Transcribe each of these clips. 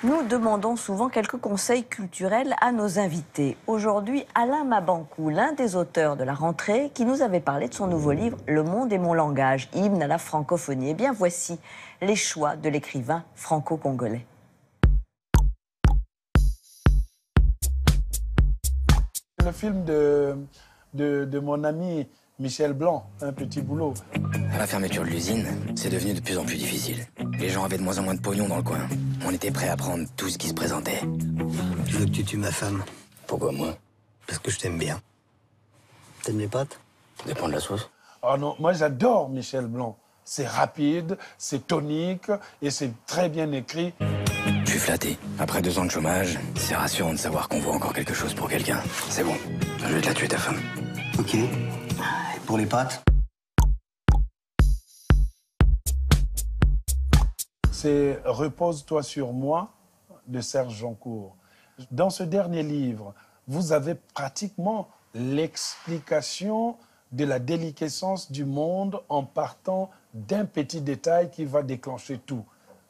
Nous demandons souvent quelques conseils culturels à nos invités. Aujourd'hui, Alain Mabankou, l'un des auteurs de la rentrée, qui nous avait parlé de son nouveau livre « Le monde est mon langage, hymne à la francophonie ». Eh bien, voici les choix de l'écrivain franco-congolais. Le film de mon ami Michel Blanc, Un petit boulot. À la fermeture de l'usine, c'est devenu de plus en plus difficile. Les gens avaient de moins en moins de pognon dans le coin. On était prêts à prendre tout ce qui se présentait. Tu veux que tu tues ma femme? Pourquoi moi? Parce que je t'aime bien. T'aimes les pâtes? Ça dépend de la sauce. Oh non, moi j'adore Michel Blanc. C'est rapide, c'est tonique et c'est très bien écrit. Je suis flatté. Après 2 ans de chômage, c'est rassurant de savoir qu'on vaut encore quelque chose pour quelqu'un. C'est bon, je vais te la tuer ta femme. Ok. Et pour les pâtes? C'est Repose-toi sur moi de Serge Joncour. Dans ce dernier livre, vous avez pratiquement l'explication de la déliquescence du monde en partant d'un petit détail qui va déclencher tout.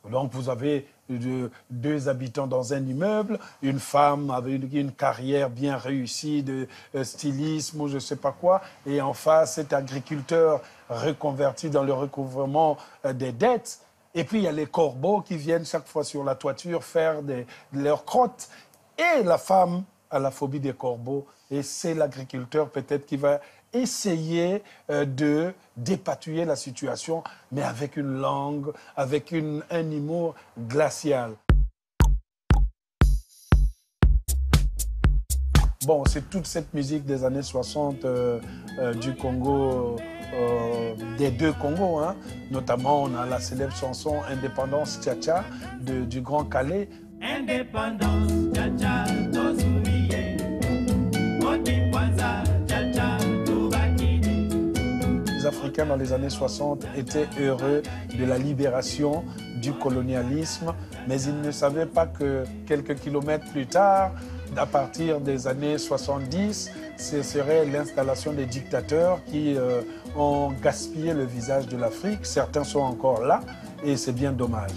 Donc vous avez 2 habitants dans un immeuble, une femme avec une carrière bien réussie de stylisme ou je ne sais pas quoi, et en face cet agriculteur reconverti dans le recouvrement des dettes. Et puis il y a les corbeaux qui viennent chaque fois sur la toiture faire de leurs crottes. Et la femme a la phobie des corbeaux, et c'est l'agriculteur peut-être qui va essayer de dépatouiller la situation, mais avec une langue, avec un humour glacial. Bon, c'est toute cette musique des années 60 du Congo, des 2 Congos, hein. Notamment on a la célèbre chanson Indépendance Tcha-Tcha du Grand Calais. Indépendance Tcha-Tcha, Tozuliye, Moti Kwanza, Tcha-Tcha, Tubakini. Les Africains dans les années 60 étaient heureux de la libération du colonialisme, mais ils ne savaient pas que quelques kilomètres plus tard, à partir des années 70, ce serait l'installation des dictateurs qui ont gaspillé le visage de l'Afrique. Certains sont encore là et c'est bien dommage.